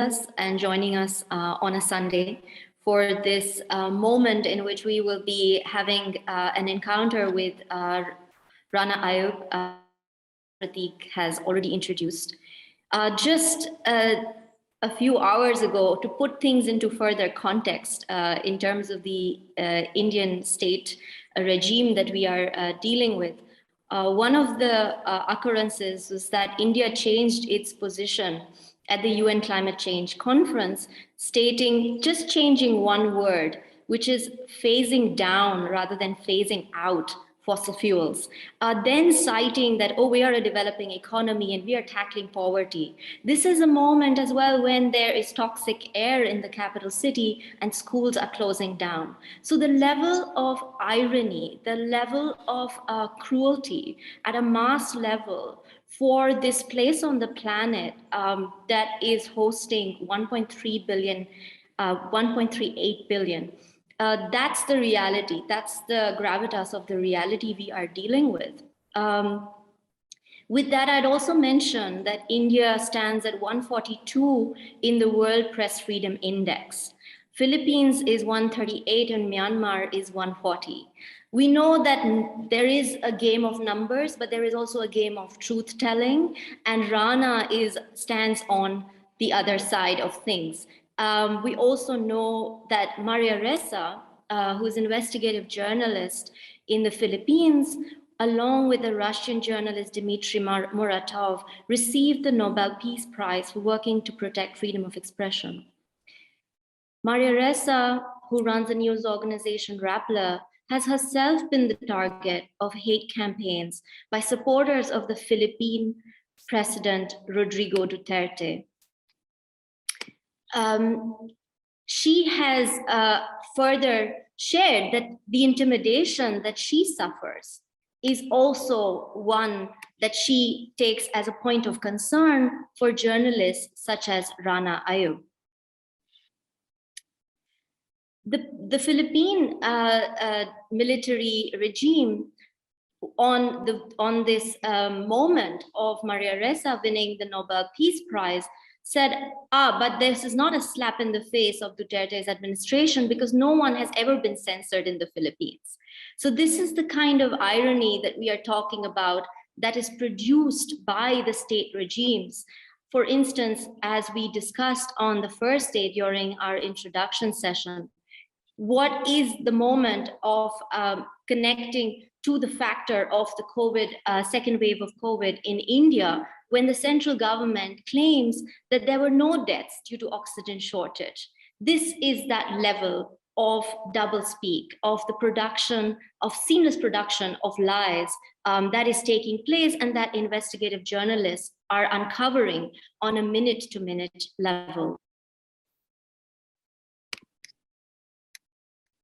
us and joining us on a Sunday for this moment in which we will be having an encounter with Rana Ayyub, Pratik has already introduced. Just a few hours ago, to put things into further context in terms of the Indian state regime that we are dealing with, one of the occurrences was that India changed its position at the UN Climate Change Conference, stating, just changing one word, which is phasing down rather than phasing out fossil fuels, then citing that, oh, we are a developing economy and we are tackling poverty. This is a moment as well when there is toxic air in the capital city and schools are closing down. So the level of irony, the level of cruelty at a mass level for this place on the planet that is hosting 1.3 billion, 1.38 billion. That's the reality. That's the gravitas of the reality we are dealing with. With that, I'd also mention that India stands at 142 in the World Press Freedom Index. Philippines is 138 and Myanmar is 140. We know that there is a game of numbers, but there is also a game of truth telling, and Rana stands on the other side of things. We also know that Maria Ressa, who's an investigative journalist in the Philippines, along with the Russian journalist Dmitry Muratov, received the Nobel Peace Prize for working to protect freedom of expression. Maria Ressa, who runs a news organization, Rappler, has herself been the target of hate campaigns by supporters of the Philippine President Rodrigo Duterte. She has further shared that the intimidation that she suffers is also one that she takes as a point of concern for journalists such as Rana Ayyub. The Philippine military regime on this moment of Maria Ressa winning the Nobel Peace Prize said, but this is not a slap in the face of Duterte's administration because no one has ever been censored in the Philippines. So this is the kind of irony that we are talking about that is produced by the state regimes. For instance, as we discussed on the first day during our introduction session, what is the moment of connecting to the factor of the COVID, second wave of COVID in India, when the central government claims that there were no deaths due to oxygen shortage. This is that level of doublespeak, of the production, of seamless production of lies that is taking place and that investigative journalists are uncovering on a minute-to-minute level.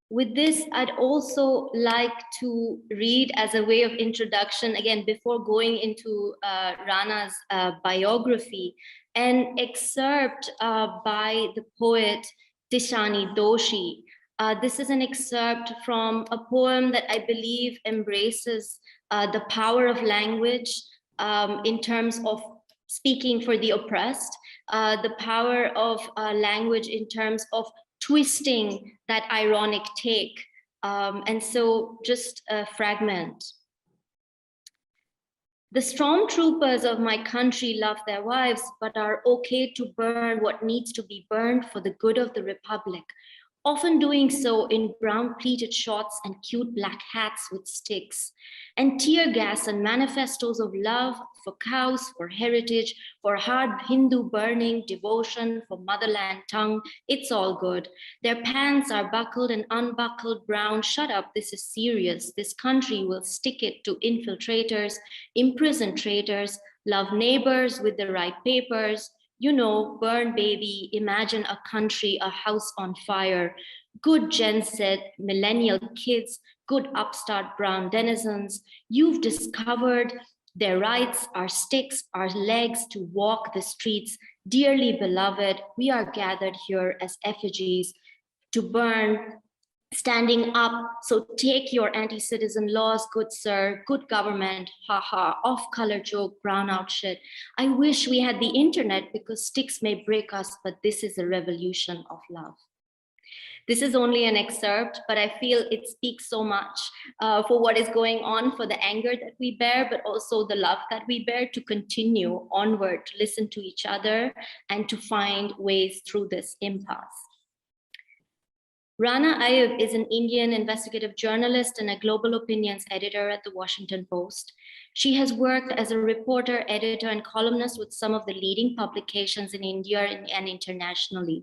With this, I'd also like to read as a way of introduction, again, before going into Rana's biography, an excerpt by the poet Tishani Doshi. This is an excerpt from a poem that I believe embraces the power of language in terms of speaking for the oppressed, the power of language in terms of twisting that ironic take. And so just a fragment. The stormtroopers of my country love their wives, but are okay to burn what needs to be burned for the good of the Republic, often doing so in brown pleated shorts and cute black hats with sticks, and tear gas and manifestos of love for cows, for heritage, for hard Hindu burning, devotion, for motherland tongue. It's all good. Their pants are buckled and unbuckled brown. Shut up, this is serious. This country will stick it to infiltrators, imprison traitors, love neighbors with the right papers. You know, burn baby, imagine a country, a house on fire. Good Gen Z, millennial kids, good upstart brown denizens. You've discovered their rights, our sticks, our legs to walk the streets. Dearly beloved, we are gathered here as effigies to burn standing up. So take your anti-citizen laws, good sir, good government, haha, off-color joke, brown out shit. I wish we had the internet because sticks may break us, but this is a revolution of love. This is only an excerpt, but I feel it speaks so much for what is going on, for the anger that we bear, but also the love that we bear to continue onward, to listen to each other and to find ways through this impasse. Rana Ayyub is an Indian investigative journalist and a global opinions editor at the Washington Post. She has worked as a reporter, editor, and columnist with some of the leading publications in India and internationally.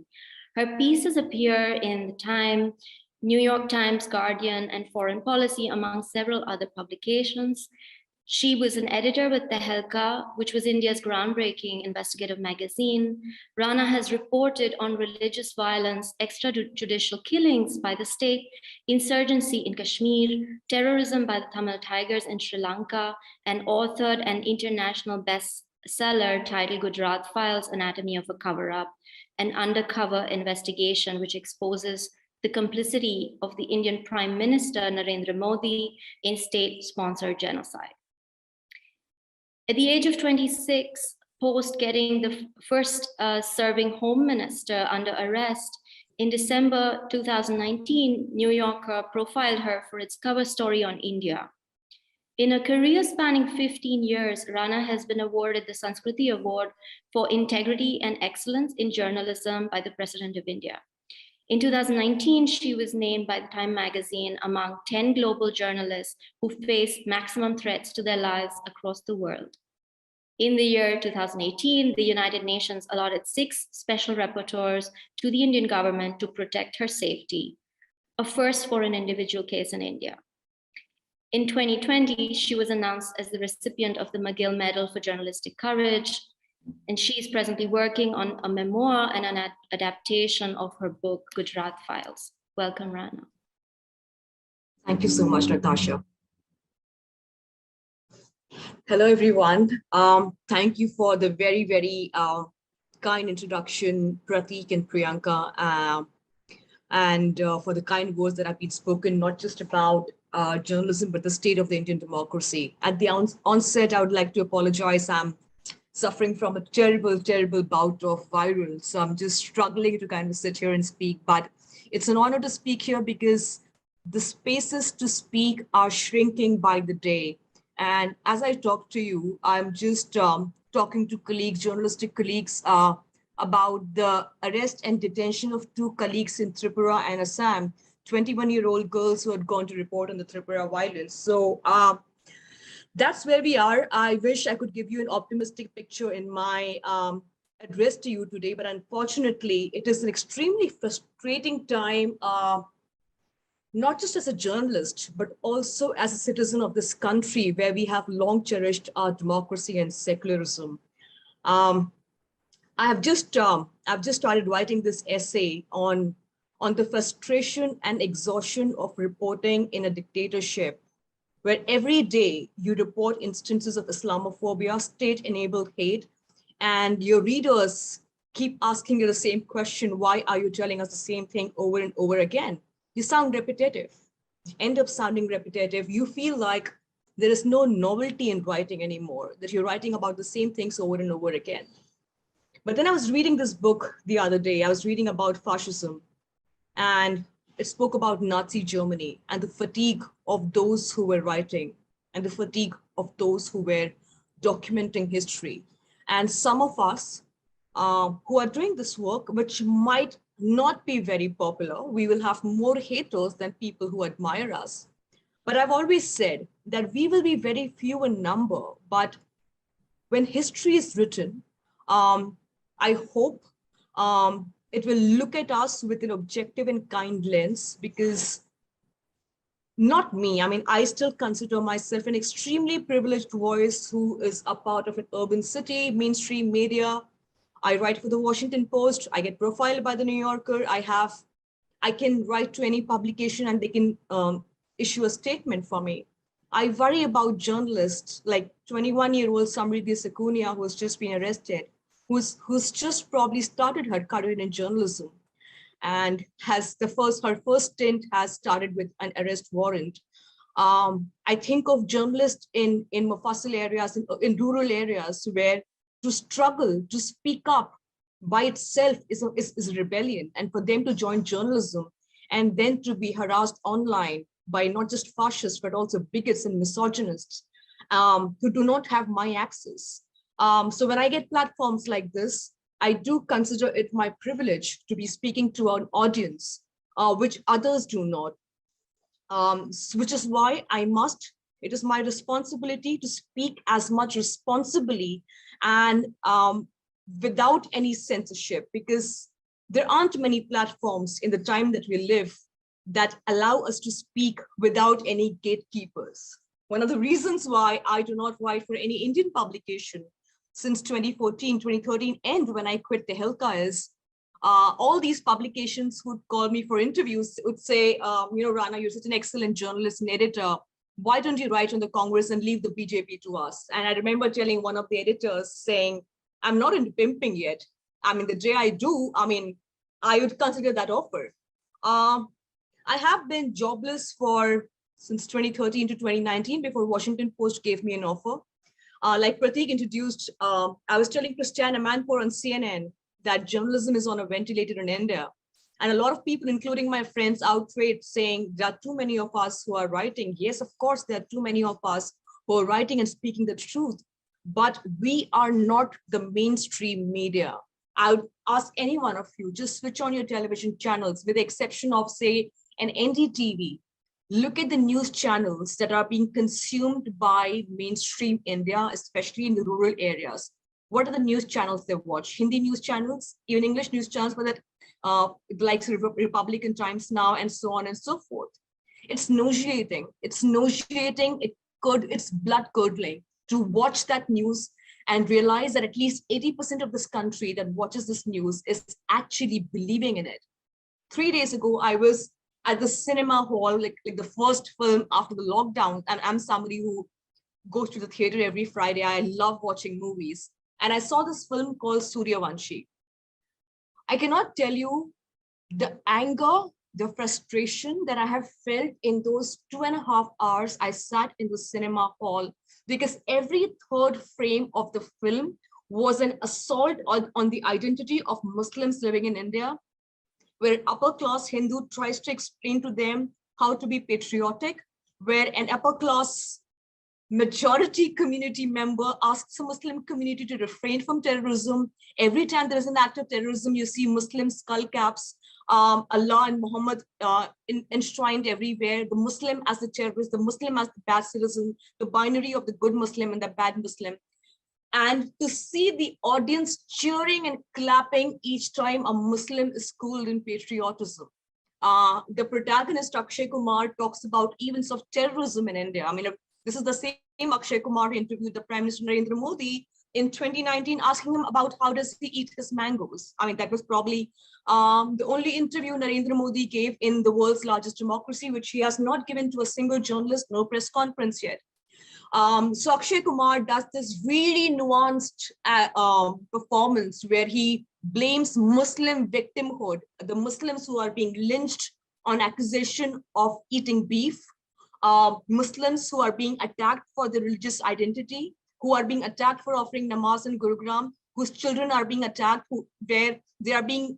Her pieces appear in The Time, New York Times, Guardian, and Foreign Policy, among several other publications. She was an editor with Tehelka, which was India's groundbreaking investigative magazine. Rana has reported on religious violence, extrajudicial killings by the state, insurgency in Kashmir, terrorism by the Tamil Tigers in Sri Lanka, and authored an international bestseller titled Gujarat Files, Anatomy of a Cover-Up, an undercover investigation which exposes the complicity of the Indian Prime Minister Narendra Modi in state-sponsored genocide. At the age of 26, post getting the first serving home minister under arrest, in December 2019, New Yorker profiled her for its cover story on India. In a career spanning 15 years, Rana has been awarded the Sanskriti Award for Integrity and Excellence in Journalism by the President of India. In 2019, she was named by the Time magazine among 10 global journalists who face maximum threats to their lives across the world. In the year 2018, the United Nations allotted 6 special rapporteurs to the Indian government to protect her safety, a first for an individual case in India. In 2020, she was announced as the recipient of the McGill Medal for Journalistic Courage, and she is presently working on a memoir and an adaptation of her book, Gujarat Files. Welcome, Rana. Thank you so much, Natasha. Hello, everyone. Thank you for the very, very kind introduction, Pratik and Priyanka, and for the kind words that have been spoken, not just about journalism, but the state of the Indian democracy. At the onset, I would like to apologize. I'm suffering from a terrible, terrible bout of viral. So I'm just struggling to kind of sit here and speak. But it's an honor to speak here because the spaces to speak are shrinking by the day. And as I talk to you, I'm just talking to colleagues, journalistic colleagues, about the arrest and detention of 2 colleagues in Tripura and Assam, 21-year-old girls who had gone to report on the Tripura violence. So that's where we are. I wish I could give you an optimistic picture in my address to you today, but unfortunately, it is an extremely frustrating time, not just as a journalist, but also as a citizen of this country where we have long cherished our democracy and secularism. I've just started writing this essay on the frustration and exhaustion of reporting in a dictatorship, where every day you report instances of Islamophobia, state-enabled hate, and your readers keep asking you the same question: why are you telling us the same thing over and over again? You sound repetitive. You end up sounding repetitive. You feel like there is no novelty in writing anymore, that you're writing about the same things over and over again. But then I was reading this book the other day. I was reading about fascism, and it spoke about Nazi Germany and the fatigue of those who were writing and the fatigue of those who were documenting history. And some of us who are doing this work, which might not be very popular, we will have more haters than people who admire us. But I've always said that we will be very few in number, but when history is written, I hope it will look at us with an objective and kind lens, because not me, I mean, I still consider myself an extremely privileged voice who is a part of an urban city, mainstream media. I write for the Washington Post. I get profiled by the New Yorker. I can write to any publication and they can issue a statement for me. I worry about journalists like 21-year-old Samriddhi Sakunia, who has just been arrested, who's just probably started her career in journalism. and her first stint has started with an arrest warrant. I think of journalists in Mufassil areas, in rural areas, where to struggle, to speak up by itself is a rebellion. And for them to join journalism and then to be harassed online by not just fascists, but also bigots and misogynists who do not have my access. So when I get platforms like this, I do consider it my privilege to be speaking to an audience, which others do not. Which is why it is my responsibility to speak as much responsibly and without any censorship, because there aren't many platforms in the time that we live that allow us to speak without any gatekeepers. One of the reasons why I do not write for any Indian publication since 2013, and when I quit the Tehelka is, all these publications who'd call me for interviews would say, Rana, you're such an excellent journalist and editor. Why don't you write on the Congress and leave the BJP to us? And I remember telling one of the editors saying, I'm not into pimping yet. I mean, the day I do, I would consider that offer. I have been jobless since 2013 to 2019 before Washington Post gave me an offer. Like Pratik introduced, I was telling Christiane Amanpour on CNN that journalism is on a ventilator in India. And a lot of people, including my friends, outraged, saying there are too many of us who are writing. Yes, of course, there are too many of us who are writing and speaking the truth, but we are not the mainstream media. I would ask any one of you, just switch on your television channels, with the exception of, say, an NDTV. Look at the news channels that are being consumed by mainstream India, especially in the rural areas. What are the news channels they watch? Hindi news channels, even English news channels, but that like Republican Times Now and so on and so forth. It's nauseating. It's nauseating. It's blood curdling to watch that news and realize that at least 80% of this country that watches this news is actually believing in it. 3 days ago, I was at the cinema hall, like the first film after the lockdown. And I'm somebody who goes to the theater every Friday. I love watching movies. And I saw this film called Suryavanshi. I cannot tell you the anger, the frustration that I have felt in those 2.5 hours I sat in the cinema hall, because every third frame of the film was an assault on the identity of Muslims living in India, where upper class Hindu tries to explain to them how to be patriotic, where an upper class majority community member asks the Muslim community to refrain from terrorism. Every time there is an act of terrorism, you see Muslim skull caps, Allah and Muhammad enshrined everywhere, the Muslim as the terrorist, the Muslim as the bad citizen, the binary of the good Muslim and the bad Muslim. And to see the audience cheering and clapping each time a Muslim is schooled in patriotism. The protagonist, Akshay Kumar, talks about events of terrorism in India. I mean, this is the same Akshay Kumar who interviewed the Prime Minister Narendra Modi in 2019, asking him about how does he eat his mangoes. I mean, that was probably the only interview Narendra Modi gave in the world's largest democracy, which he has not given to a single journalist, no press conference yet. So Akshay Kumar does this really nuanced performance where he blames Muslim victimhood, the Muslims who are being lynched on accusation of eating beef, Muslims who are being attacked for their religious identity, who are being attacked for offering namaz in Gurugram, whose children are being attacked, where they are being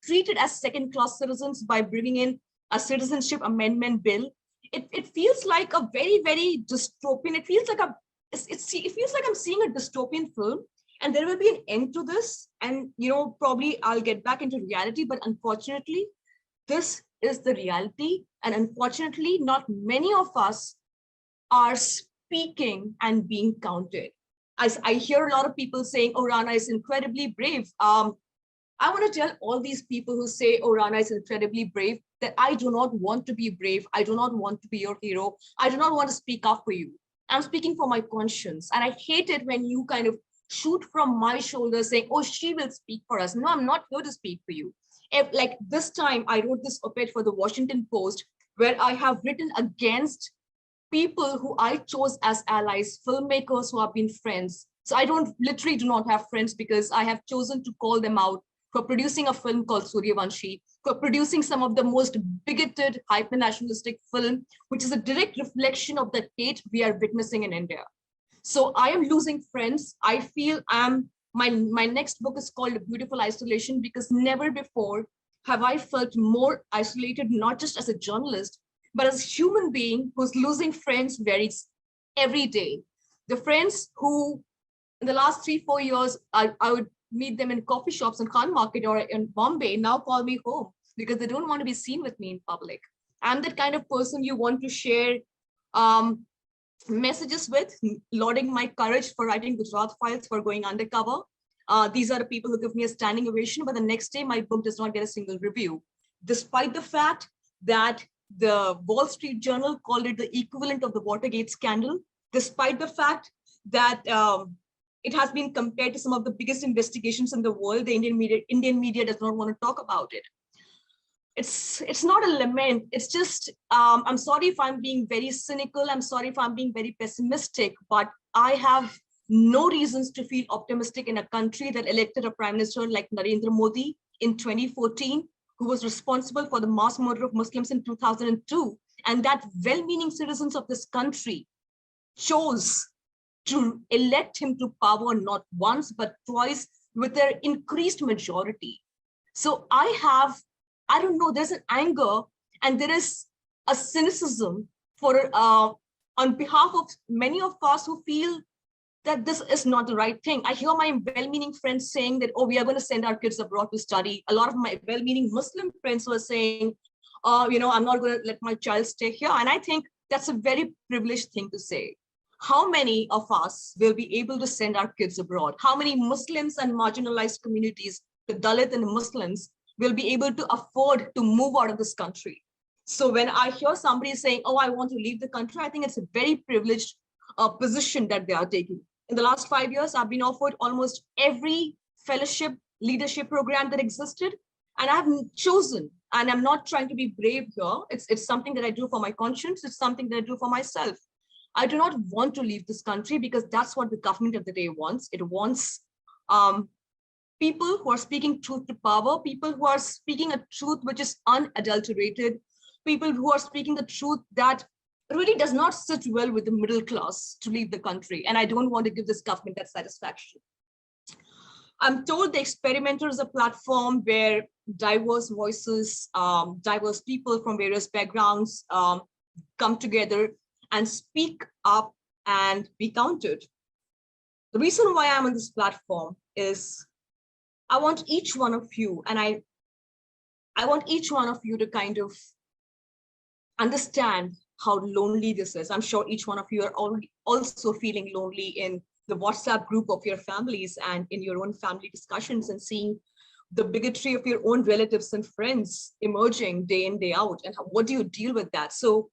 treated as second-class citizens by bringing in a citizenship amendment bill. It feels like a very, very dystopian. It feels like it feels like I'm seeing a dystopian film, and there will be an end to this. And probably I'll get back into reality, but unfortunately, this is the reality. And unfortunately, not many of us are speaking and being counted. I hear a lot of people saying, "Oh, Rana is incredibly brave." I want to tell all these people who say, "Oh, Rana is incredibly brave," that I do not want to be brave. I do not want to be your hero. I do not want to speak up for you. I'm speaking for my conscience. And I hate it when you kind of shoot from my shoulder saying, "Oh, she will speak for us." No, I'm not here to speak for you. Like this time, I wrote this op-ed for the Washington Post, where I have written against people who I chose as allies, filmmakers who have been friends. So I literally do not have friends, because I have chosen to call them out for producing a film called Suryavanshi, for producing some of the most bigoted, hyper-nationalistic film, which is a direct reflection of the hate we are witnessing in India. So I am losing friends. I feel my next book is called Beautiful Isolation, because never before have I felt more isolated, not just as a journalist, but as a human being who's losing friends every day. The friends who in the last 3-4 years, I would meet them in coffee shops in Khan Market or in Bombay, now call me home because they don't want to be seen with me in public. I'm that kind of person you want to share messages with, lauding my courage for writing Gujarat files, for going undercover. These are the people who give me a standing ovation, but the next day my book does not get a single review, despite the fact that the Wall Street Journal called it the equivalent of the Watergate scandal, despite the fact that it has been compared to some of the biggest investigations in the world. The Indian media does not want to talk about it. It's not a lament. It's just, I'm sorry if I'm being very cynical. I'm sorry if I'm being very pessimistic, but I have no reasons to feel optimistic in a country that elected a prime minister like Narendra Modi in 2014, who was responsible for the mass murder of Muslims in 2002. And that well-meaning citizens of this country chose to elect him to power not once, but twice with their increased majority. So I don't know, there's an anger and there is a cynicism for on behalf of many of us who feel that this is not the right thing. I hear my well-meaning friends saying that, oh, we are going to send our kids abroad to study. A lot of my well-meaning Muslim friends were saying, I'm not going to let my child stay here. And I think that's a very privileged thing to say. How many of us will be able to send our kids abroad? How many Muslims and marginalized communities, the Dalit and the Muslims, will be able to afford to move out of this country? So when I hear somebody saying, oh, I want to leave the country, I think it's a very privileged position that they are taking. In the last 5 years, I've been offered almost every fellowship leadership program that existed, and I've chosen, and I'm not trying to be brave here. It's something that I do for my conscience. It's something that I do for myself. I do not want to leave this country because that's what the government of the day wants. It wants people who are speaking truth to power, people who are speaking a truth which is unadulterated, people who are speaking the truth that really does not sit well with the middle class to leave the country. And I don't want to give this government that satisfaction. I'm told the Experimenter is a platform where diverse voices, diverse people from various backgrounds come together and speak up and be counted. The reason why I'm on this platform is I want each one of you, and I want each one of you to kind of understand how lonely this is. I'm sure each one of you are already also feeling lonely in the WhatsApp group of your families and in your own family discussions, and seeing the bigotry of your own relatives and friends emerging day in, day out. And what do you deal with that? So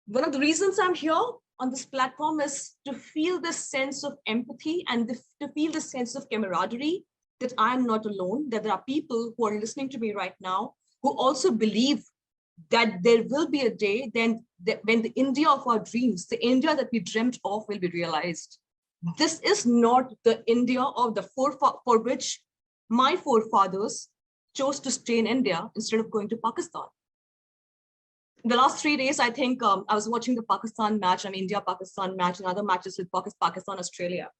one of the reasons I'm here on this platform is to feel this sense of empathy and to feel this sense of camaraderie, that I am not alone, that there are people who are listening to me right now who also believe that there will be a day when the India of our dreams, the India that we dreamt of, will be realized. This is not the India of for which my forefathers chose to stay in India instead of going to Pakistan. In the last 3 days, I think I was watching the Pakistan match, and India-Pakistan match, and other matches with Pakistan, Australia.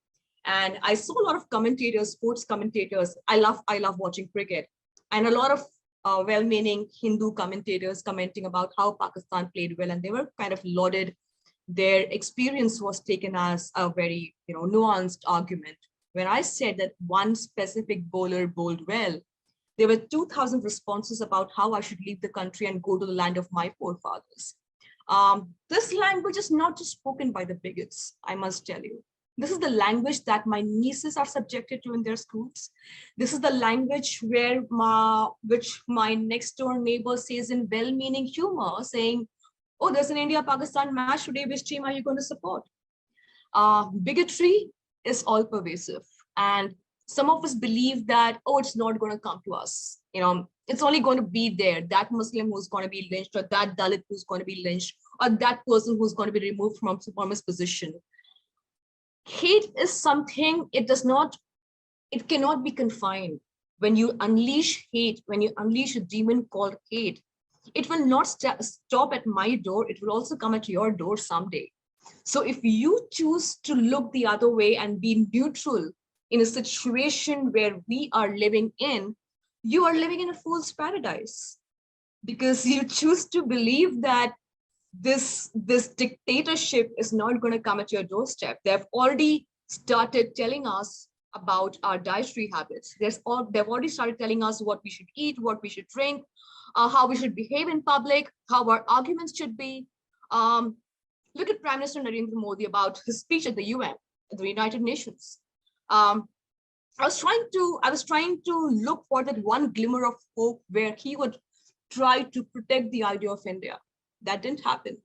And I saw a lot of commentators, sports commentators. I love watching cricket, and a lot of well-meaning Hindu commentators commenting about how Pakistan played well, and they were kind of lauded. Their experience was taken as a very nuanced argument. When I said that one specific bowler bowled well, there were 2,000 responses about how I should leave the country and go to the land of my forefathers. This language is not just spoken by the bigots, I must tell you. This is the language that my nieces are subjected to in their schools. This is the language which my next door neighbor says in well-meaning humor, saying, oh, there's an India-Pakistan match today, which team are you going to support? Bigotry is all pervasive. And some of us believe that, oh, it's not going to come to us. It's only going to be there. That Muslim who's going to be lynched, or that Dalit who's going to be lynched, or that person who's going to be removed from his position. Hate is something, it cannot be confined. when you unleash hate, when you unleash a demon called hate, it will not stop at my door. It will also come at your door someday. So if you choose to look the other way and be neutral in a situation where we are living in, you are living in a fool's paradise, because you choose to believe that this dictatorship is not going to come at your doorstep. They've already started telling us about our dietary habits. They've already started telling us what we should eat, what we should drink, how we should behave in public, how our arguments should be. Look at Prime Minister Narendra Modi about his speech at the UN, at the United Nations. I was trying to look for that one glimmer of hope where he would try to protect the idea of India. That didn't happen.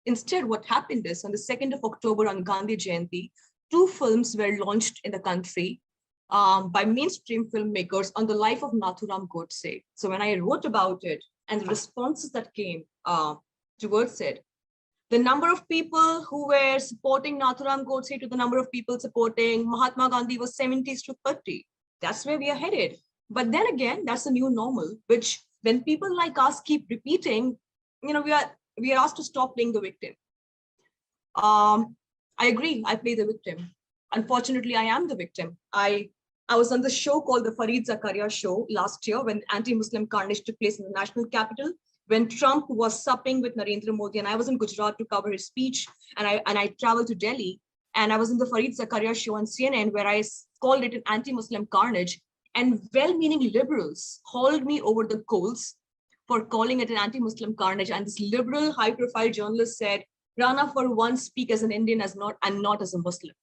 Instead, what happened is on the 2nd of October on Gandhi Jayanti, 2 films were launched in the country by mainstream filmmakers on the life of Nathuram Godse. So when I wrote about it and the responses that came towards it, the number of people who were supporting Nathuram Godse to the number of people supporting Mahatma Gandhi was 70-30. That's where we are headed. But then again, that's a new normal, which when people like us keep repeating, we are asked to stop playing the victim. I agree, I play the victim. Unfortunately, I am the victim. I was on the show called the Fareed Zakaria Show last year when anti-Muslim carnage took place in the national capital, when Trump was supping with Narendra Modi, and I was in Gujarat to cover his speech, and I traveled to Delhi, and I was in the Fareed Zakaria Show on CNN where I called it an anti-Muslim carnage, and well-meaning liberals hauled me over the coals for calling it an anti-Muslim carnage. And this liberal high-profile journalist said, Rana, for once, speak as an Indian and not as a Muslim.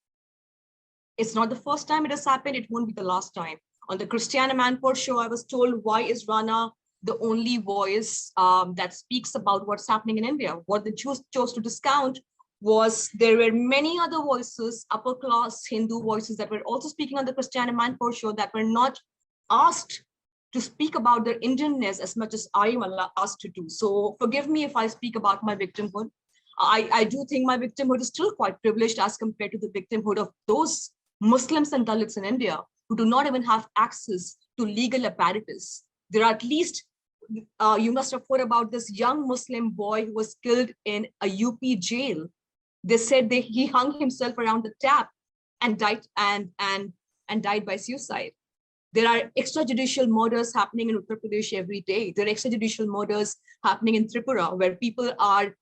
It's not the first time it has happened. It won't be the last time. On the Christiana Manpour show, I was told, why is Rana the only voice that speaks about what's happening in India? What they chose to discount was there were many other voices, upper class Hindu voices that were also speaking on the Christiana Manpour show that were not asked to speak about their Indianness as much as I am asked to do. So forgive me if I speak about my victimhood. I do think my victimhood is still quite privileged as compared to the victimhood of those Muslims and Dalits in India who do not even have access to legal apparatus. There are at least, you must have heard about this young Muslim boy who was killed in a UP jail. They said he hung himself around the tap and died and died by suicide. There are extrajudicial murders happening in Uttar Pradesh every day. There are extrajudicial murders happening in Tripura where people are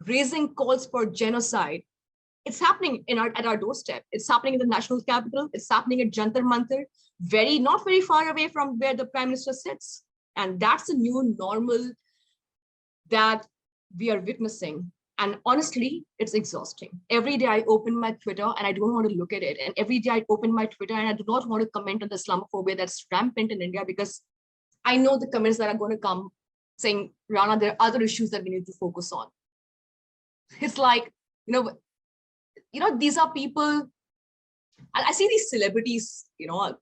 raising calls for genocide. It's happening at our doorstep. It's happening in the national capital. It's happening at Jantar Mantar, not very far away from where the Prime Minister sits. And that's a new normal that we are witnessing. And honestly, it's exhausting. Every day I open my Twitter and I don't want to look at it. And every day I open my Twitter and I do not want to comment on the Islamophobia that's rampant in India, because I know the comments that are going to come saying, Rana, there are other issues that we need to focus on. It's like, these are people, I see these celebrities,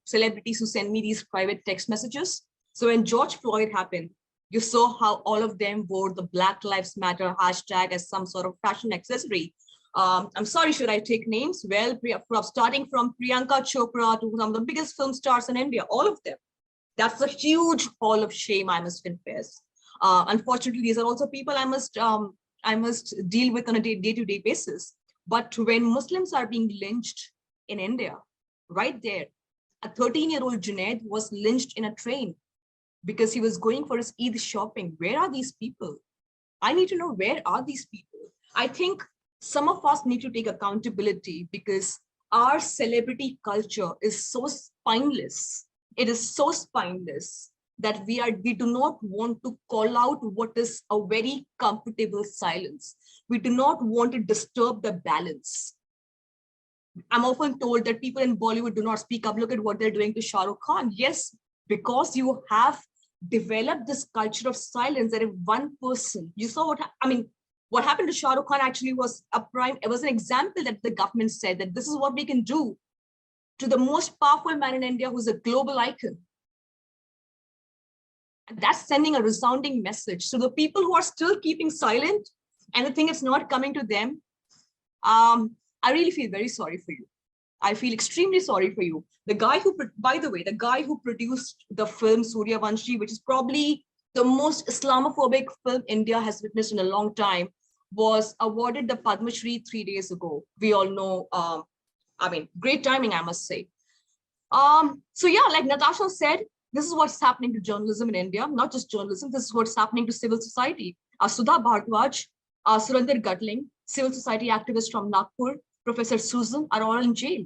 celebrities who send me these private text messages. So when George Floyd happened, you saw how all of them wore the Black Lives Matter hashtag as some sort of fashion accessory. I'm sorry, should I take names? Well, starting from Priyanka Chopra to some of the biggest film stars in India, all of them. That's a huge hall of shame, I must confess. Unfortunately, these are also people I must deal with on a day-to-day basis. But when Muslims are being lynched in India, right there, a 13-year-old Junaid was lynched in a train because he was going for his Eid shopping. Where are these people? I need to know, where are these people? I think some of us need to take accountability because our celebrity culture is so spineless. It is so spineless that we do not want to call out what is a very comfortable silence. We do not want to disturb the balance. I'm often told that people in Bollywood do not speak up. Look at what they're doing to Shah Rukh Khan. Yes, because you have developed this culture of silence that if one person, you saw what happened to Shah Rukh Khan actually was it was an example that the government said that this is what we can do to the most powerful man in India who's a global icon. And that's sending a resounding message. So the people who are still keeping silent and the thing is not coming to them, I really feel very sorry for you. I feel extremely sorry for you. The guy who, by the way, the guy who produced the film Suryavanshi, which is probably the most Islamophobic film India has witnessed in a long time, was awarded the Padma Shri 3 days ago. We all know, I mean, great timing, I must say. So yeah, like Natasha said, this is what's happening to journalism in India, not just journalism, this is what's happening to civil society. Sudha Bhardwaj, Surinder Gatling, civil society activists from Nagpur, Professor Susan are all in jail.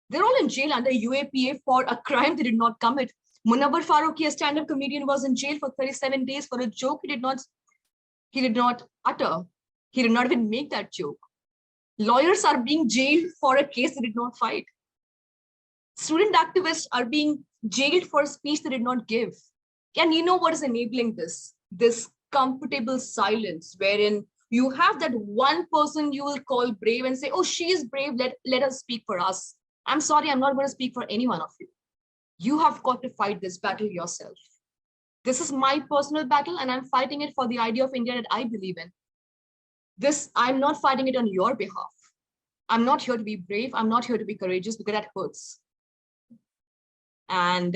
They're all in jail under UAPA for a crime they did not commit. Munawar Farooqi, a stand-up comedian, was in jail for 37 days for a joke he did not utter. He did not even make that joke. Lawyers are being jailed for a case they did not fight. Student activists are being jailed for a speech they did not give. And you know what is enabling this? This comfortable silence wherein you have that one person you will call brave and say, oh, she is brave, let us speak for us. I'm sorry, I'm not going to speak for any one of you. You have got to fight this battle yourself. This is my personal battle and I'm fighting it for the idea of India that I believe in. This, I'm not fighting it on your behalf. I'm not here to be brave. I'm not here to be courageous because that hurts. And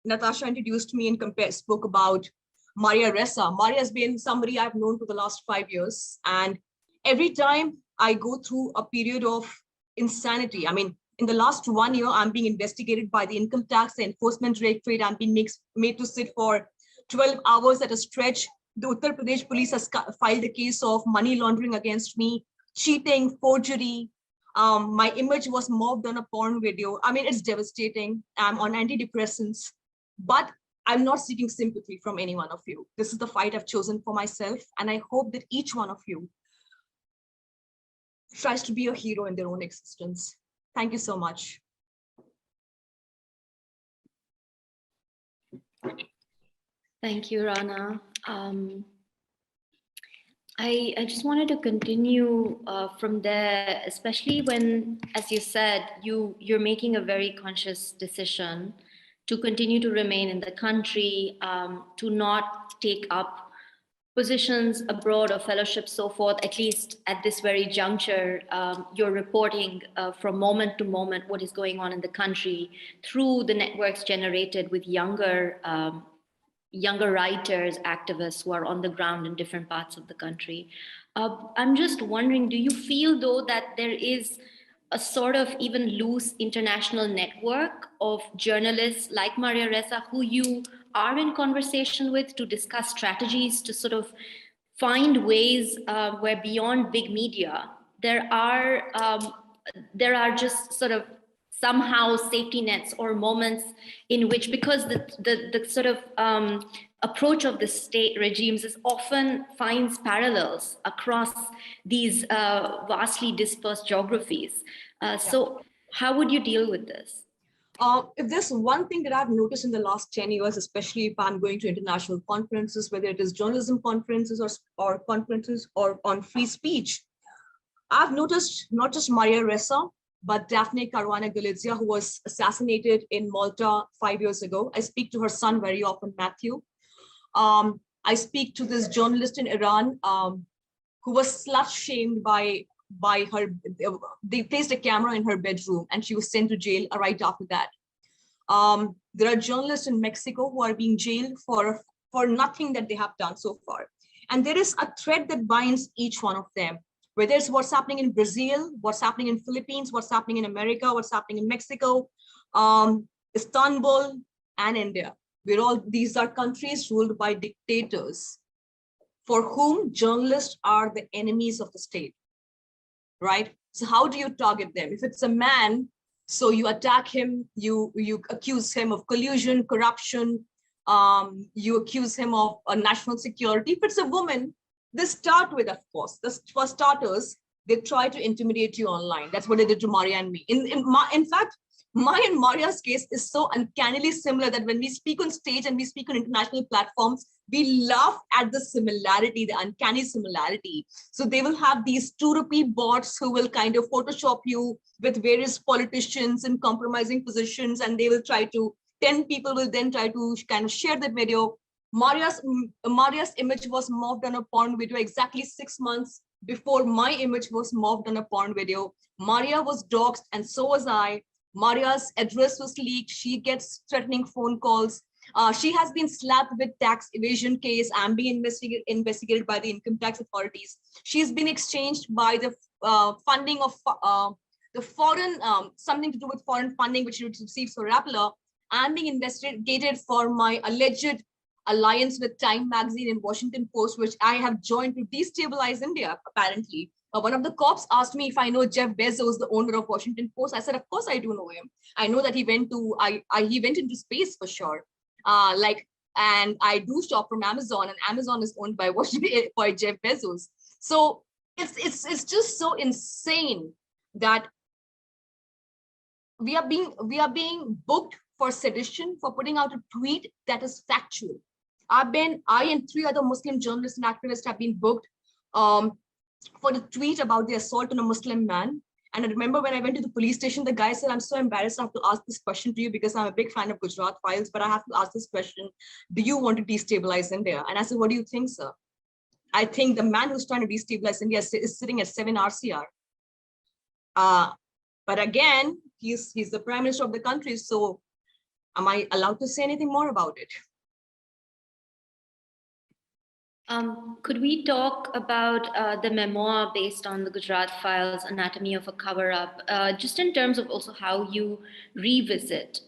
Natasha introduced me and spoke about Maria Ressa. Maria has been somebody I've known for the last 5 years. And every time I go through a period of insanity, I mean, in the last 1 year, I'm being investigated by the income tax, the enforcement directorate. I'm being made to sit for 12 hours at a stretch. The Uttar Pradesh police has filed a case of money laundering against me, cheating, forgery. My image was mobbed on a porn video. I mean, it's devastating. I'm on antidepressants, but I'm not seeking sympathy from any one of you. This is the fight I've chosen for myself. And I hope that each one of you tries to be a hero in their own existence. Thank you so much. Thank you, Rana. I just wanted to continue from there, especially when, as you said, you're making a very conscious decision to continue to remain in the country, to not take up positions abroad or fellowships, so forth, at least at this very juncture. You're reporting from moment to moment what is going on in the country through the networks generated with younger writers, activists who are on the ground in different parts of the country. I'm just wondering, do you feel though that there is a sort of even loose international network of journalists like Maria Ressa who you are in conversation with to discuss strategies to sort of find ways where beyond big media, there are just sort of somehow safety nets or moments in which, because the sort of approach of the state regimes is often finds parallels across these vastly dispersed geographies. So how would you deal with this? If there's one thing that I've noticed in the last 10 years, especially if I'm going to international conferences, whether it is journalism conferences or conferences or on free speech, I've noticed not just Maria Ressa, but Daphne Caruana Galizia, who was assassinated in Malta 5 years ago. I speak to her son very often, Matthew. I speak to this journalist in Iran who was slut-shamed by her. They placed a camera in her bedroom and she was sent to jail right after that. There are journalists in Mexico who are being jailed for nothing that they have done so far. And there is a thread that binds each one of them, whether it's what's happening in Brazil, what's happening in Philippines, what's happening in America, what's happening in Mexico, Istanbul, and India. These are countries ruled by dictators for whom journalists are the enemies of the state, right? So how do you target them? If it's a man, so you attack him, you accuse him of collusion, corruption, you accuse him of national security. If it's a woman, they start with, of course, for starters, they try to intimidate you online. That's what they did to Maria and me. In fact, my and Maria's case is so uncannily similar that when we speak on stage and we speak on international platforms, we laugh at the similarity, the uncanny similarity. So they will have these 2 rupee bots who will kind of Photoshop you with various politicians in compromising positions, and they will try to, 10 people will then try to kind of share the video. Maria's image was mobbed on a porn video exactly 6 months before my image was mobbed on a porn video. Maria was doxxed and so was I. Maria's address was leaked. She gets threatening phone calls. She has been slapped with tax evasion case. I'm being investigated by the income tax authorities. She's been exchanged by the funding of the foreign, something to do with foreign funding, which she received for Rappler. I'm being investigated for my alleged alliance with Time magazine and Washington Post, which I have joined to destabilize India, apparently. One of the cops asked me if I know Jeff Bezos, the owner of Washington Post. I said, of course I do know him. I know that he went to, he went into space for sure. And I do shop from Amazon, and Amazon is owned by by Jeff Bezos. So it's just so insane that we are being booked for sedition, for putting out a tweet that is factual. I and 3 other Muslim journalists and activists have been booked for the tweet about the assault on a Muslim man. And I remember when I went to the police station, the guy said, I'm so embarrassed I have to ask this question to you because I'm a big fan of Gujarat files, but I have to ask this question. Do you want to destabilize India? And I said, what do you think, sir? I think the man who's trying to destabilize India is sitting at 7 RCR. But again, he's the prime minister of the country. So am I allowed to say anything more about it? Could we talk about the memoir based on the Gujarat files, Anatomy of a Cover-Up, just in terms of also how you revisit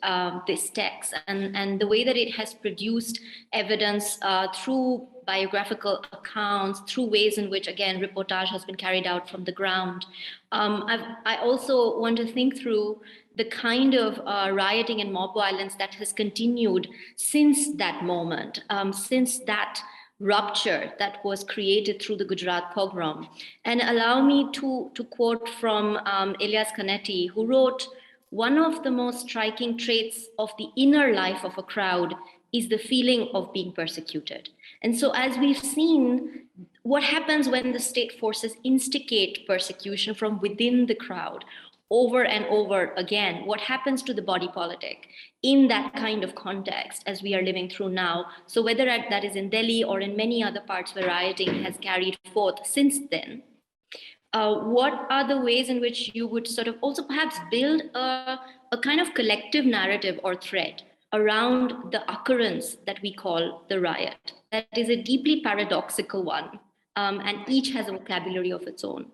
this text and the way that it has produced evidence through biographical accounts, through ways in which, again, reportage has been carried out from the ground. I also want to think through the kind of rioting and mob violence that has continued since that moment, since that rupture that was created through the Gujarat pogrom. And allow me to quote from Elias Canetti, who wrote, one of the most striking traits of the inner life of a crowd is the feeling of being persecuted. And so as we've seen, what happens when the state forces instigate persecution from within the crowd over and over again, what happens to the body politic in that kind of context as we are living through now? So whether that is in Delhi or in many other parts where rioting has carried forth since then, what are the ways in which you would sort of also perhaps build a kind of collective narrative or thread around the occurrence that we call the riot? That is a deeply paradoxical one, and each has a vocabulary of its own.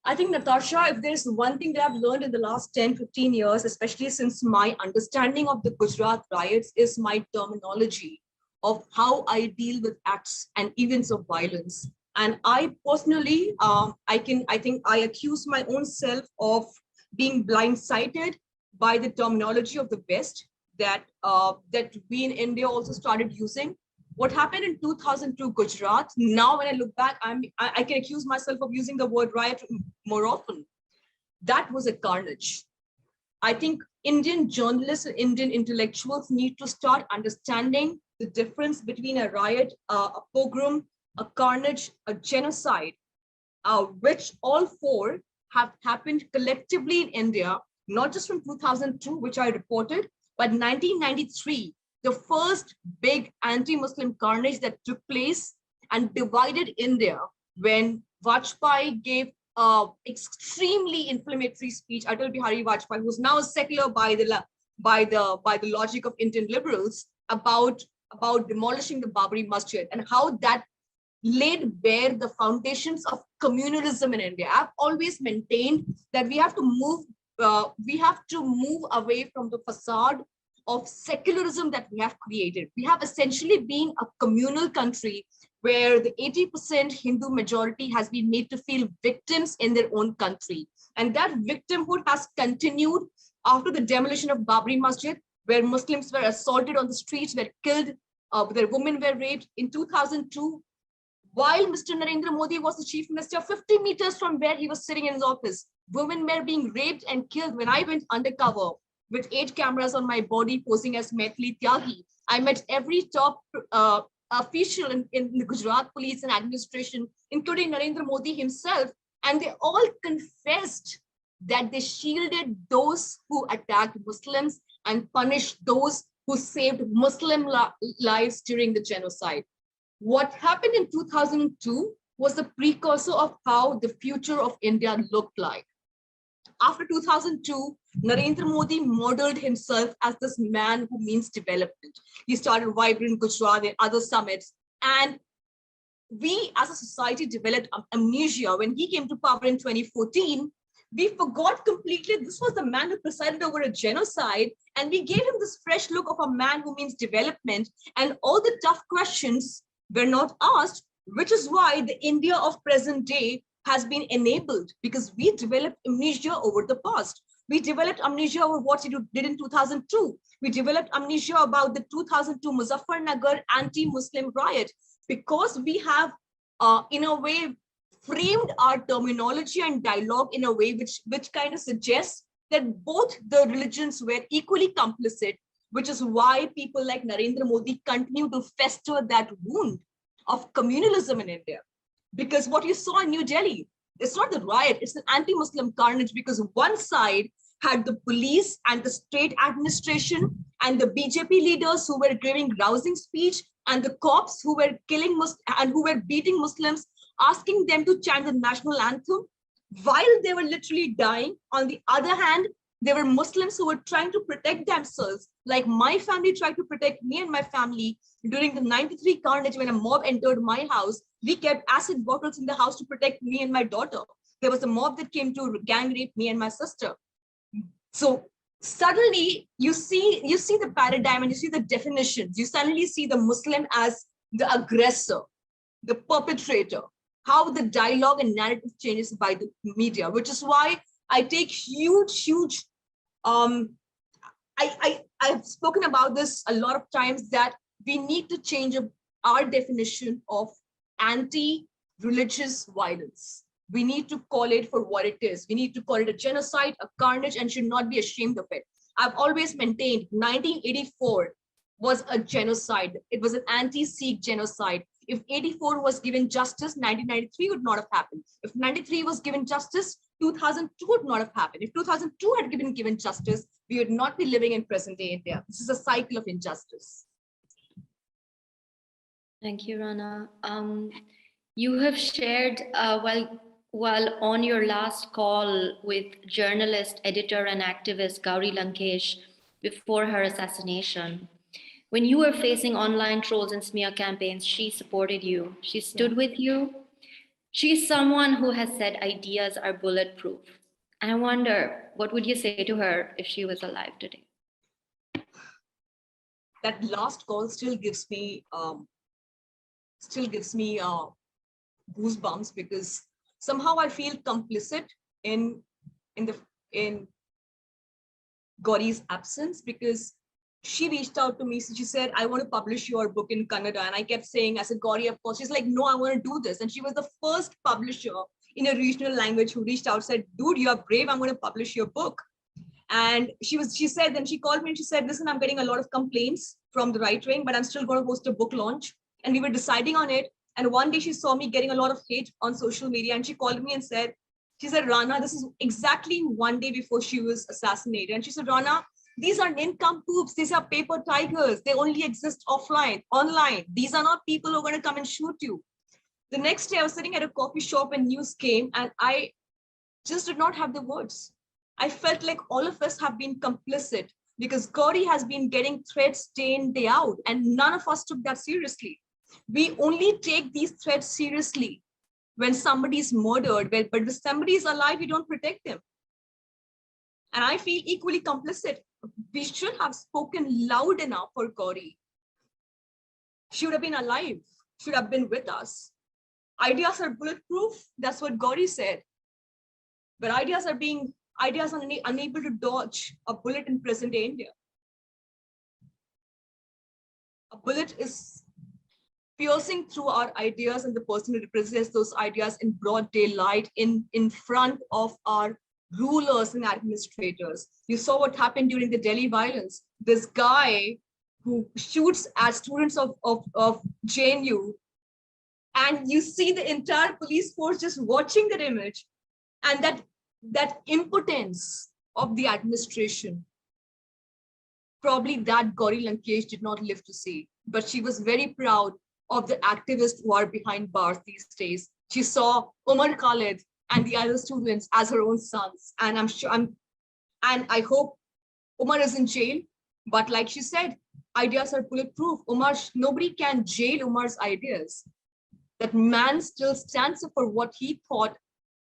I think, Natasha, if there's one thing that I've learned in the last 10, 15 years, especially since my understanding of the Gujarat riots, is my terminology of how I deal with acts and events of violence. And I personally, I think I accuse my own self of being blindsided by the terminology of the West that we in India also started using. What happened in 2002 Gujarat, now when I look back, I can accuse myself of using the word riot more often. That was a carnage. I think Indian journalists and Indian intellectuals need to start understanding the difference between a riot, a pogrom, a carnage, a genocide, which all 4 have happened collectively in India, not just from 2002, which I reported, but 1993. The first big anti-Muslim carnage that took place and divided India when Vajpayee gave extremely inflammatory speech, Atal Bihari Vajpayee, who's now secular by the logic of Indian liberals, about demolishing the Babri Masjid and how that laid bare the foundations of communalism in India. I've always maintained that we have to move away from the facade of secularism that we have created. We have essentially been a communal country where the 80% Hindu majority has been made to feel victims in their own country. And that victimhood has continued after the demolition of Babri Masjid, where Muslims were assaulted on the streets, were killed, their women were raped. In 2002, while Mr. Narendra Modi was the chief minister, 50 meters from where he was sitting in his office, women were being raped and killed. When I went undercover, with 8 cameras on my body posing as Maithili Tyagi, I met every top official in the Gujarat police and administration, including Narendra Modi himself, and they all confessed that they shielded those who attacked Muslims and punished those who saved Muslim lives during the genocide. What happened in 2002 was the precursor of how the future of India looked like. After 2002, Narendra Modi modeled himself as this man who means development. He started Vibrant Gujarat and other summits. And we as a society developed amnesia. When he came to power in 2014, we forgot completely this was the man who presided over a genocide, and we gave him this fresh look of a man who means development, and all the tough questions were not asked, which is why the India of present day has been enabled, because we developed amnesia over the past. We developed amnesia over what he did in 2002. We developed amnesia about the 2002 Muzaffarnagar anti-Muslim riot, because we have, in a way, framed our terminology and dialogue in a way which kind of suggests that both the religions were equally complicit, which is why people like Narendra Modi continue to fester that wound of communalism in India. Because what you saw in New Delhi, it's not the riot, it's an anti-Muslim carnage, because one side had the police and the state administration and the BJP leaders who were giving rousing speech, and the cops who were killing and who were beating Muslims, asking them to chant the national anthem while they were literally dying. On the other hand, there were Muslims who were trying to protect themselves, like my family tried to protect me and my family during the 93 carnage. When a mob entered my house, we kept acid bottles in the house to protect me and my daughter. There was a mob that came to gang rape me and my sister. So suddenly you see the paradigm and you see the definitions. You suddenly see the Muslim as the aggressor, the perpetrator, how the dialogue and narrative changes by the media, which is why I take huge, I've spoken about this a lot of times, that we need to change our definition of anti-religious violence. We need to call it for what it is. We need to call it a genocide, a carnage, and should not be ashamed of it. I've always maintained 1984 was a genocide. It was an anti-Sikh genocide. If 84 was given justice, 1993 would not have happened. If 93 was given justice, 2002 would not have happened. If 2002 had given justice, we would not be living in present day India. This is a cycle of injustice. Thank you, Rana. You have shared while on your last call with journalist, editor, and activist Gauri Lankesh before her assassination. When you were facing online trolls and smear campaigns, she supported you. She stood with you. She's someone who has said ideas are bulletproof. And I wonder, what would you say to her if she was alive today? That last call still gives me goosebumps, because somehow I feel complicit in Gauri's absence, because she reached out to me. So she said, I want to publish your book in Kannada. And I kept saying, I said, Gauri, of course. She's like, no, I want to do this. And she was the first publisher in a regional language who reached out, said, dude, you're brave. I'm going to publish your book. And she said, then she called me and she said, listen, I'm getting a lot of complaints from the right wing, but I'm still going to host a book launch. And we were deciding on it. And one day she saw me getting a lot of hate on social media, and she called me and said, Rana, this is exactly one day before she was assassinated. And she said, Rana, these are nincompoops. These are paper tigers. They only exist offline, online. These are not people who are going to come and shoot you. The next day I was sitting at a coffee shop and news came, and I just did not have the words. I felt like all of us have been complicit, because Gauri has been getting threats day in, day out, and none of us took that seriously. We only take these threats seriously when somebody is murdered, but if somebody is alive, we don't protect them. And I feel equally complicit. We should have spoken loud enough for Gauri. She would have been alive, should have been with us. Ideas are bulletproof. That's what Gauri said. But ideas are unable to dodge a bullet in present day India. A bullet is piercing through our ideas and the person who represents those ideas in broad daylight, in front of our rulers and administrators. You saw what happened during the Delhi violence. This guy who shoots at students of JNU, and you see the entire police force just watching that image, and that impotence of the administration. Probably that Gauri Lankesh did not live to see, but she was very proud of the activists who are behind bars these days. She saw Umar Khalid and the other students as her own sons. And and I hope Umar is in jail. But like she said, ideas are bulletproof. Nobody can jail Umar's ideas. That man still stands up for what he thought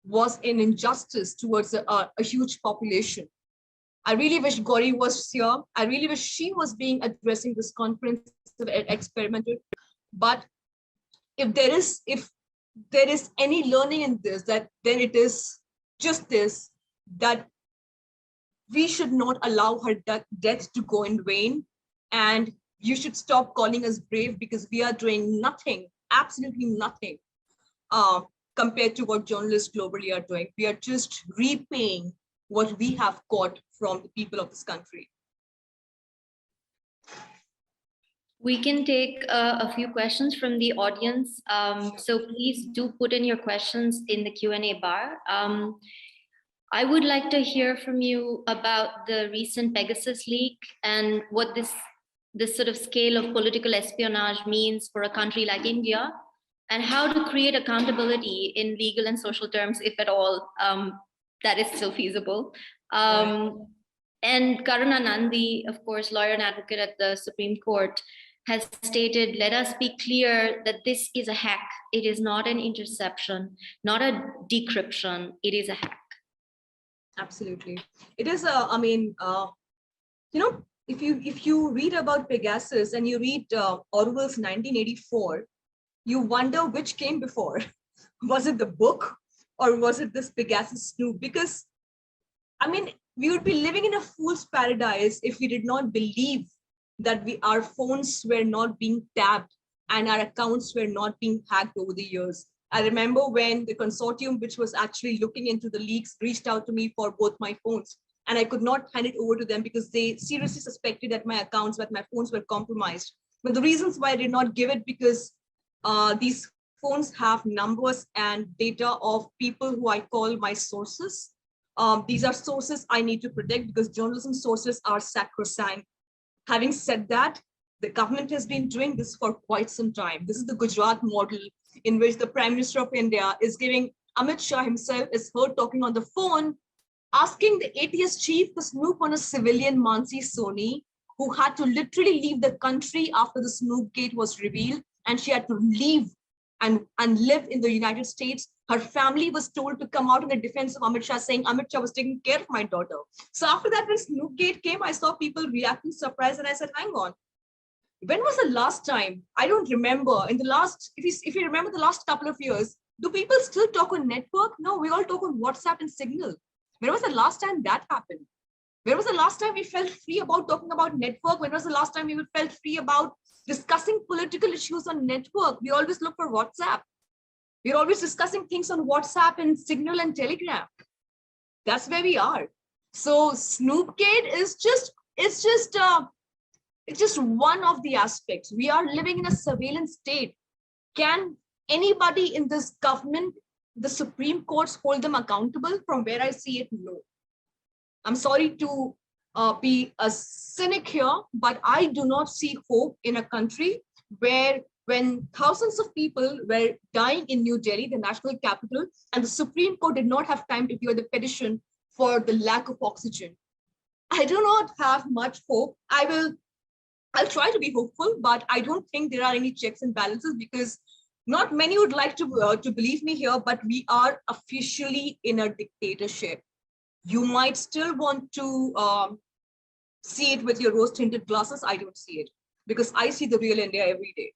was an injustice towards a huge population. I really wish Gauri was here. I really wish she was being addressing this conference experimented. But if there is any learning in this, then it is just this, that we should not allow her death to go in vain. And you should stop calling us brave, because we are doing nothing, absolutely nothing, compared to what journalists globally are doing. We are just repaying what we have got from the people of this country. We can take a few questions from the audience. So please do put in your questions in the Q&A bar. I would like to hear from you about the recent Pegasus leak and what this sort of scale of political espionage means for a country like India, and how to create accountability in legal and social terms, if at all, that is still feasible. And Karuna Nandi, of course, lawyer and advocate at the Supreme Court, has stated, let us be clear that this is a hack. It is not an interception, not a decryption, it is a hack. Absolutely. It is if you read about Pegasus and you read Orwell's 1984, you wonder which came before. Was it the book or was it this Pegasus snoop? Because, we would be living in a fool's paradise if we did not believe that our phones were not being tapped and our accounts were not being hacked over the years. I remember when the consortium, which was actually looking into the leaks, reached out to me for both my phones, and I could not hand it over to them because they seriously suspected that my accounts, that my phones were compromised. But the reasons why I did not give it, because these phones have numbers and data of people who I call my sources. These are sources I need to protect because journalism sources are sacrosanct. Having said that, the government has been doing this for quite some time. This is the Gujarat model, in which the Prime Minister of India is giving Amit Shah himself is heard talking on the phone, asking the ATS chief to snoop on a civilian, Mansi Soni, who had to literally leave the country after the Snoop Gate was revealed, and she had to leave and live in the United States. Her family was told to come out in the defense of Amit Shah, saying Amit Shah was taking care of my daughter. So after that, when Snoop Gate came, I saw people reacting surprised, and I said, hang on. When was the last time? I don't remember. In the last, if you remember the last couple of years, do people still talk on network? No, we all talk on WhatsApp and Signal. When was the last time that happened? When was the last time we felt free about talking about network? When was the last time we felt free about discussing political issues on network? We always look for WhatsApp. We're always discussing things on WhatsApp and Signal and Telegram. That's where we are. So Snoopgate is just one of the aspects. We are living in a surveillance state. Can anybody in this government, the Supreme Courts, hold them accountable? From where I see it, no. I'm sorry to be a cynic here, but I do not see hope in a country where, when thousands of people were dying in New Delhi, the national capital, and the Supreme Court did not have time to hear the petition for the lack of oxygen. I do not have much hope. I'll try to be hopeful, but I don't think there are any checks and balances, because not many would like to believe me here, but we are officially in a dictatorship. You might still want to see it with your rose-tinted glasses. I don't see it, because I see the real India every day.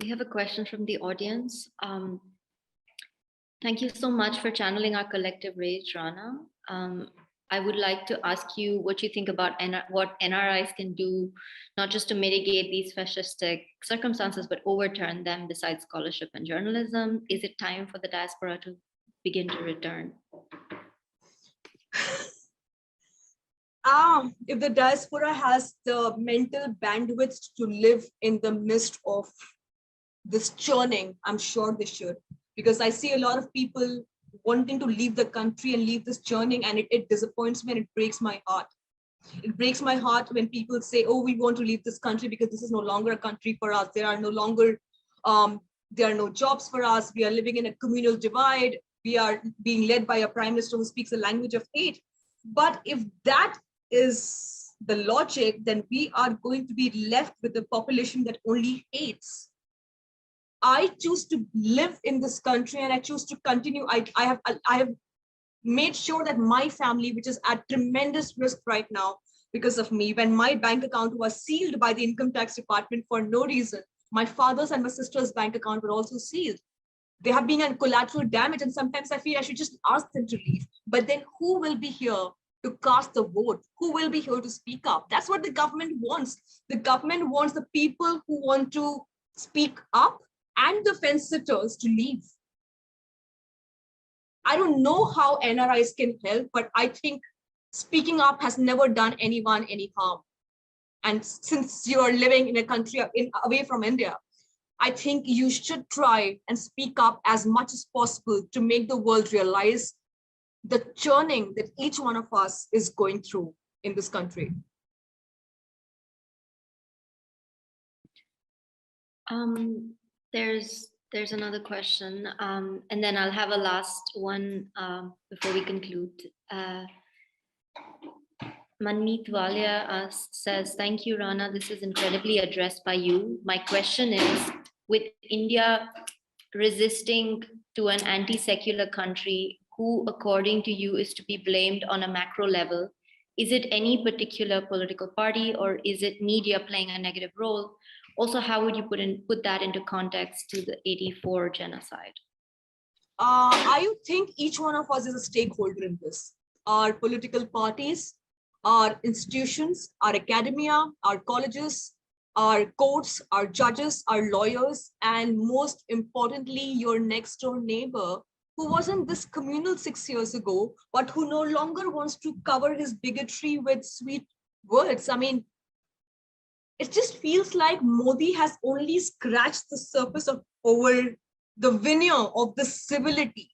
We have a question from the audience. Thank you so much for channeling our collective rage, Rana. I would like to ask you what you think about what NRIs can do, not just to mitigate these fascistic circumstances, but overturn them besides scholarship and journalism. Is it time for the diaspora to begin to return? If the diaspora has the mental bandwidth to live in the midst of this churning, I'm sure they should, because I see a lot of people wanting to leave the country and leave this churning, and it disappoints me and it breaks my heart. It breaks my heart when people say, oh, we want to leave this country because this is no longer a country for us. There are no longer There are no jobs for us. We are living in a communal divide. We are being led by a prime minister who speaks a language of hate. But if that is the logic, then we are going to be left with a population that only hates. I choose to live in this country and I choose to continue. I have made sure that my family, which is at tremendous risk right now because of me, when my bank account was sealed by the income tax department for no reason, my father's and my sister's bank account were also sealed. They have been in collateral damage, and sometimes I feel I should just ask them to leave. But then who will be here to cast the vote? Who will be here to speak up? That's what the government wants. The government wants the people who want to speak up and the fence sitters to leave. I don't know how NRIs can help, but I think speaking up has never done anyone any harm. And since you're living in a country away from India, I think you should try and speak up as much as possible to make the world realize the churning that each one of us is going through in this country. There's another question, and then I'll have a last one before we conclude. Manmeet Walia says, thank you, Rana. This is incredibly addressed by you. My question is, with India resisting to an anti-secular country, who, according to you, is to be blamed on a macro level? Is it any particular political party, or is it media playing a negative role? Also, how would you put that into context to the 84 genocide? I think each one of us is a stakeholder in this. Our political parties, our institutions, our academia, our colleges, our courts, our judges, our lawyers, and most importantly, your next door neighbor who wasn't this communal 6 years ago, but who no longer wants to cover his bigotry with sweet words. I mean, it just feels like Modi has only scratched the surface of over the veneer of the civility,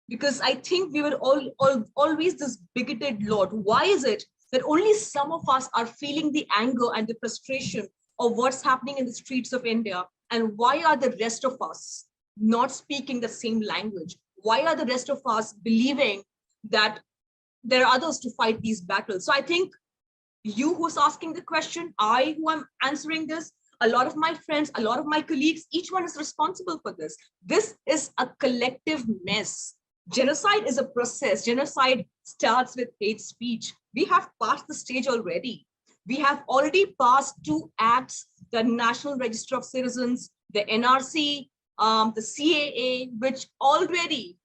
because I think we were always this bigoted lot. Why is it that only some of us are feeling the anger and the frustration of what's happening in the streets of India? And why are the rest of us not speaking the same language? Why are the rest of us believing that there are others to fight these battles? So I think you who's asking the question, I who am answering this, a lot of my friends, a lot of my colleagues, each one is responsible for this. This is a collective mess. Genocide is a process. Genocide starts with hate speech. We have passed the stage already. We have already passed 2 acts, the National Register of Citizens, the NRC, the CAA, which already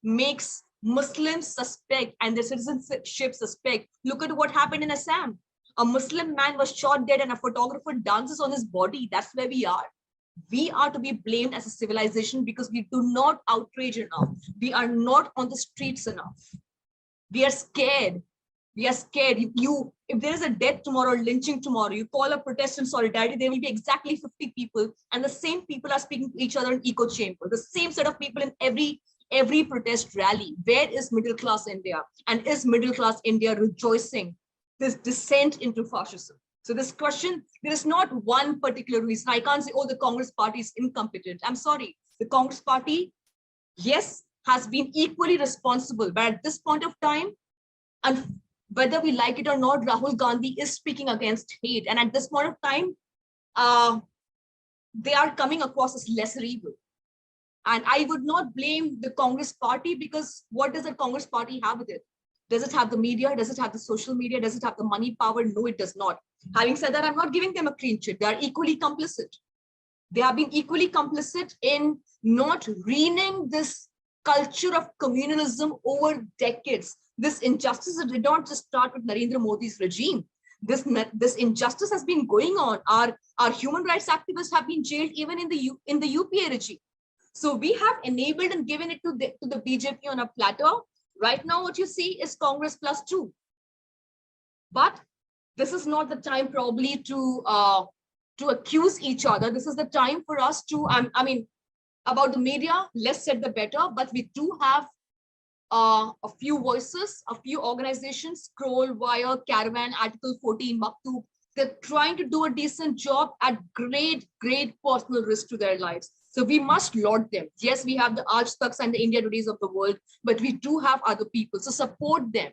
makes Muslims suspect and their citizenship suspect. Look at what happened in Assam. A Muslim man was shot dead and a photographer dances on his body. That's where we are. We are to be blamed as a civilization because we do not outrage enough. We are not on the streets enough. We are scared. We are scared. If there is a death tomorrow, lynching tomorrow, you call a protest in solidarity, there will be exactly 50 people, and the same people are speaking to each other in echo chamber. The same set of people in every protest rally. Where is middle class India? And is middle class India rejoicing this descent into fascism? So this question, there is not one particular reason. I can't say, oh, the Congress party is incompetent. I'm sorry. The Congress party, yes, has been equally responsible. But at this point of time, and whether we like it or not, Rahul Gandhi is speaking against hate. And at this point of time, they are coming across as lesser evil. And I would not blame the Congress party, because what does the Congress party have with it? Does it have the media? Does it have the social media? Does it have the money power? No, it does not. Having said that, I'm not giving them a clean sheet. They are equally complicit. They have been equally complicit in not reining this culture of communalism over decades. This injustice did not just start with Narendra Modi's regime. This injustice has been going on. Our human rights activists have been jailed even in the UPA regime. So we have enabled and given it to the BJP on a platter. Right now, what you see is Congress +2. But this is not the time probably to accuse each other. This is the time for us to, I mean, about the media, less said the better, but we do have a few voices, a few organizations, Scroll, Wire, Caravan, Article 14, Maktub, They're trying to do a decent job at great personal risk to their lives. So we must laud them. Yes, we have the Archducks and the India Todays of the world, but we do have other people. So support them.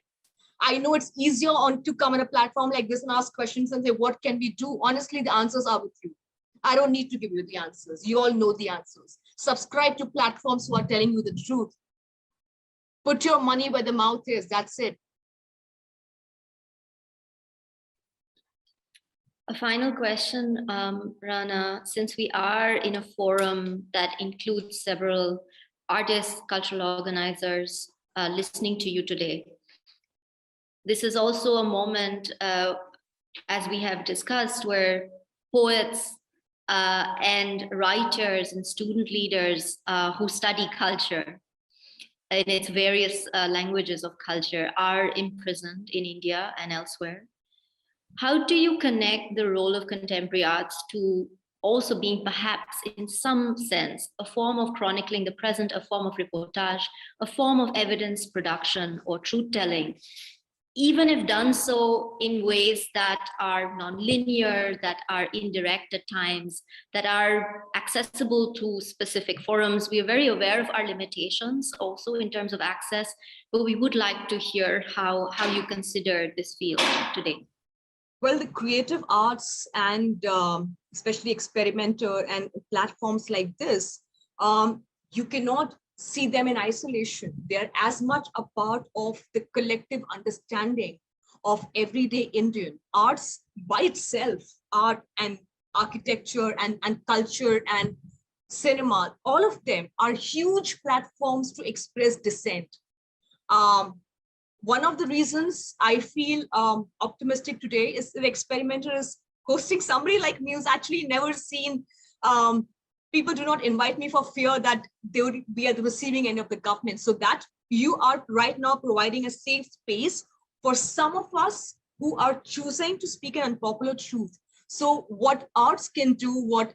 I know it's easier to come on a platform like this and ask questions and say, what can we do? Honestly, the answers are with you. I don't need to give you the answers. You all know the answers. Subscribe to platforms who are telling you the truth. Put your money where the mouth is. That's it. A final question, Rana, since we are in a forum that includes several artists, cultural organizers listening to you today, this is also a moment, as we have discussed, where poets and writers and student leaders who study culture in its various languages of culture are imprisoned in India and elsewhere. How do you connect the role of contemporary arts to also being perhaps in some sense a form of chronicling the present, a form of reportage, a form of evidence production or truth telling, even if done so in ways that are non-linear, that are indirect at times, that are accessible to specific forums? We are very aware of our limitations also in terms of access, but we would like to hear how you consider this field today. Well, the creative arts and especially experimenter and platforms like this, you cannot see them in isolation. They're as much a part of the collective understanding of everyday Indian. Arts by itself, art and architecture and culture and cinema, all of them are huge platforms to express dissent. One of the reasons I feel optimistic today is the experimenter is hosting somebody like me who's actually never seen. People do not invite me for fear that they would be at the receiving end of the government. So that you are right now providing a safe space for some of us who are choosing to speak an unpopular truth. So what arts can do, what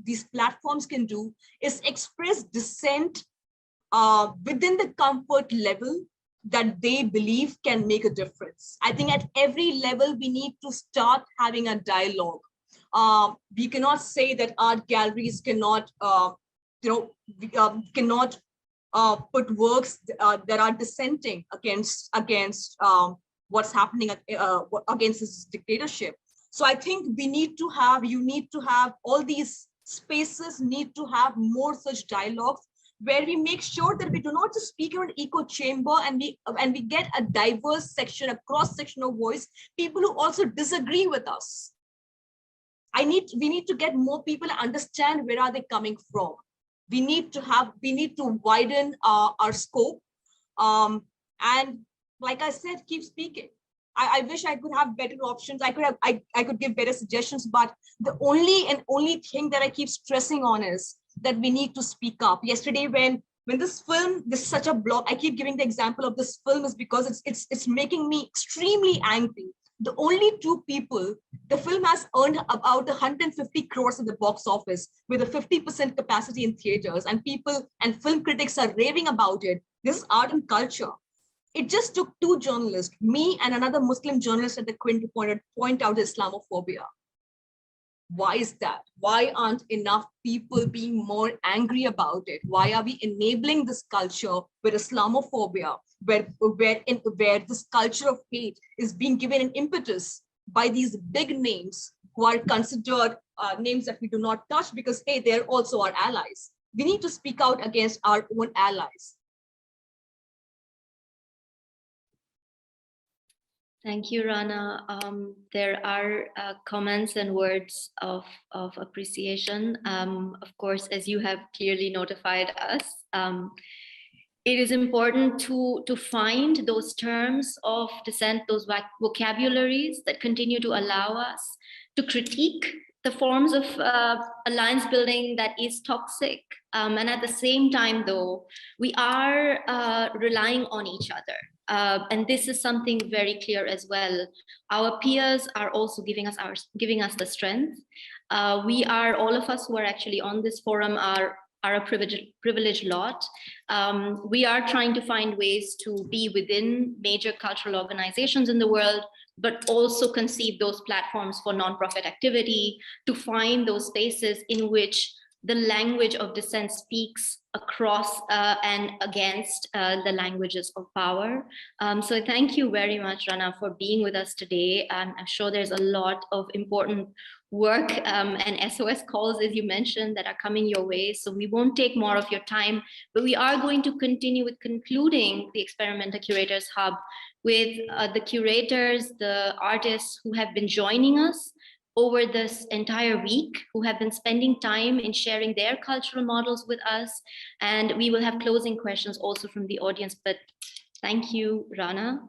these platforms can do is express dissent within the comfort level that they believe can make a difference. I think at every level, we need to start having a dialogue. We cannot say that art galleries cannot, cannot put works that are dissenting against what's happening against this dictatorship. So I think you need to have all these spaces need to have more such dialogues, where we make sure that we do not just speak in an echo chamber and we get a diverse section, a cross-sectional voice, people who also disagree with us. We need to get more people to understand where are they coming from. We need to widen our scope. And like I said, keep speaking. I wish I could have better options. I could give better suggestions, but the only thing that I keep stressing on is that we need to speak up. Yesterday, when this is such a block, I keep giving the example of this film is because it's making me extremely angry. The only two people, the film has earned about 150 crores at the box office with a 50% capacity in theaters, and people and film critics are raving about it. This is art and culture. It just took two journalists, me and another Muslim journalist at the Quint, to point out Islamophobia. Why is that? Why aren't enough people being more angry about it? Why are we enabling this culture with Islamophobia, where this culture of hate is being given an impetus by these big names who are considered names that we do not touch because, hey, they're also our allies. We need to speak out against our own allies. Thank you, Rana. There are comments and words of appreciation. Of course, as you have clearly notified us, it is important to find those terms of dissent, those vocabularies that continue to allow us to critique the forms of alliance building that is toxic. And at the same time, though, we are relying on each other. And this is something very clear as well. Our peers are also giving us the strength. We are, all of us who are actually on this forum are a privileged lot. We are trying to find ways to be within major cultural organizations in the world, but also conceive those platforms for nonprofit activity, to find those spaces in which the language of dissent speaks across and against the languages of power. So thank you very much, Rana, for being with us today. I'm sure there's a lot of important work and SOS calls, as you mentioned, that are coming your way. So we won't take more of your time, but we are going to continue with concluding the Experimenter Curators Hub with the curators, the artists who have been joining us over this entire week, who have been spending time in sharing their cultural models with us. And we will have closing questions also from the audience, but thank you, Rana.